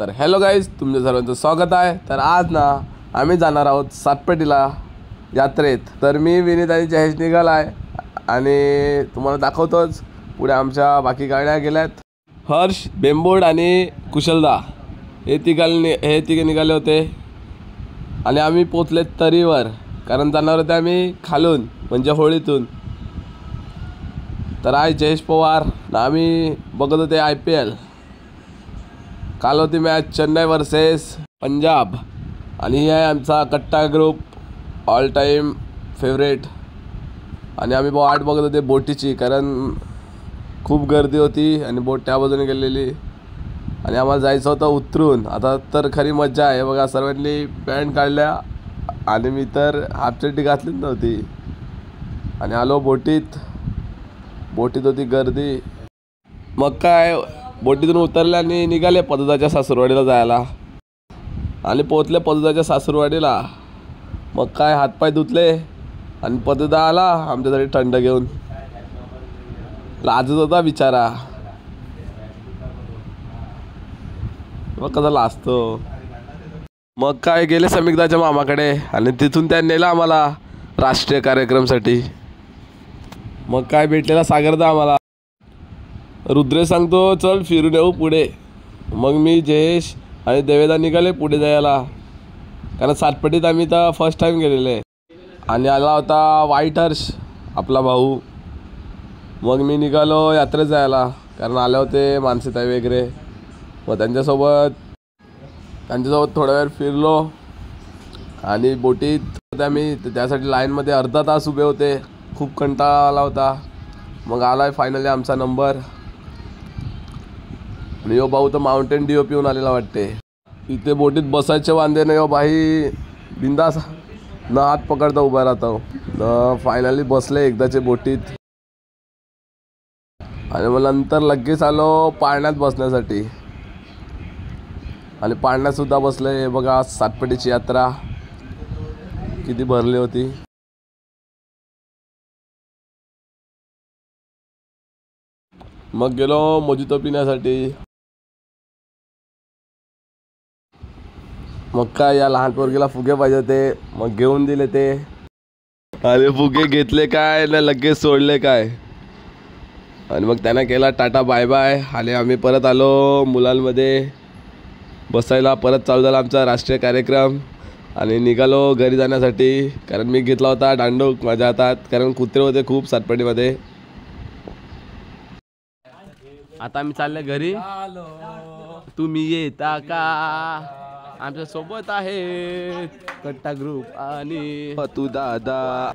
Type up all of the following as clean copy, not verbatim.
तर hello guys, तुमच्या सर्वांचं स्वागत आहे। तर आज ना आम्ही जाणार आहोत सातपेटीला यात्रेत। तर मी विनीत आणि जयेश निघाला आहे आणि तुम्हाला दाखवतोच पुढे आमच्या बाकी गाड्या गेल्यात। हर्ष, बेंबोड आणि कुशलदा हे तिघे निघाले होते आणि आम्ही पोचले तरीवर, कारण जाणार होते आम्ही खालून म्हणजे होळीतून। तर आज जयेश पवार ना आम्ही बघत होते IPL। काल होती मॅच चेन्नई वर्सेस पंजाब आणि ही आहे आमचा कट्टा ग्रुप ऑल टाईम फेवरेट। आणि आम्ही वाट बघत होते बोटीची, कारण खूप गर्दी होती आणि बोट त्या बाजूने गेलेली आणि आम्हाला जायचं होतं उतरून। आता तर खरी मजा आहे बघा, सर्वांनी पॅन्ट काढल्या आणि मी तर हाफ चड्डी घातलीच नव्हती आणि आलो बोटीत होती गर्दी। मग काय बोटीतून उतरले आणि निघाले पदुदाच्या सासूरवाडीला जायला आणि पोचले पदुदाच्या सासूरवाडीला। मग काय हातपाय धुतले आणि पदुदा आला आमच्यासाठी थंड घेऊन। लाजत होता बिचारा, मग कसा लाजतो। मग काय गेले समीक्षाच्या मामाकडे आणि तिथून त्या नेला आम्हाला राष्ट्रीय कार्यक्रमसाठी। मग काय भेटलेला सागरदा आम्हाला, रुद्रे सांगतो चल फिरून येऊ पुढे। मग मी, जयेश आणि देवेदा निघाले पुढे जायला, कारण सातपेटीत आम्ही तर फर्स्ट टाईम गेलेले आणि आला होता व्हाईट हर्ष आपला भाऊ। मग मी निघालो यात्रेत जायला, कारण आले होते मानसीताई वगैरे। मग त्यांच्यासोबत थोडा वेळ फिरलो आणि बोटीत होते आम्ही, त्यासाठी लाईनमध्ये अर्धा तास उभे होते, खूप कंटाळा आला होता। मग आला आहे फायनली आमचा नंबर आणि यो भाऊ तर माउंटेन ड्यू पिऊन आलेला वाटते। इथे बोटीत बसायचे वांदे नाही हो भाई, बिंदास न हात पकडता उभा राहतो न। फायनली बसले एकदाचे बोटीत आणि मग नंतर लगेच आलो पाळण्यात बसण्यासाठी आणि पाळण्यात सुद्धा बसले। हे बघा सातपेटीची यात्रा किती भरली होती। मग गेलो मोजितो पिण्यासाठी। मग काय या लहान पोरगीला फुगे पाहिजे होते, मग घेऊन दिले ते। अरे फुगे घेतले काय ना लगेच सोडले काय, आणि मग त्यांना केला टाटा बाय बाय आणि आम्ही परत आलो मुलांमध्ये बसायला। परत चालू झाला आमचा राष्ट्रीय कार्यक्रम आणि निघालो घरी जाण्यासाठी, कारण मी घेतला होता दांडूक माझ्या हातात, कारण कुत्रे होते खूप सातपेटीमध्ये। आता आम्ही चालले घरी, तुम्ही येता का? आमच्या सोबत आहे कट्टा ग्रुप आणि तू दादा।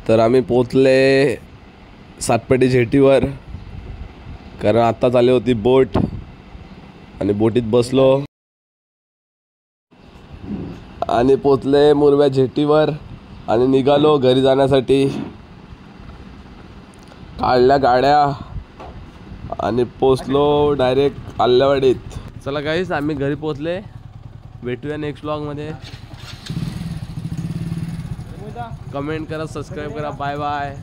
तर आम्ही पोचले सातपेटी जेटीवर, कारण आत्ताच आली होती बोट आणि बोटीत बसलो आणि पोचले मुरव्या जेटीवर आणि निघालो घरी जाण्यासाठी। काढल्या गाड्या आणि पोचलो डायरेक्ट आल्लेवाडीत। चला गाईस, आम्ही घरी पोचले, भेटूया नेक्स्ट व्लॉगमध्ये। कमेंट करा, सबस्क्राईब करा, बाय बाय।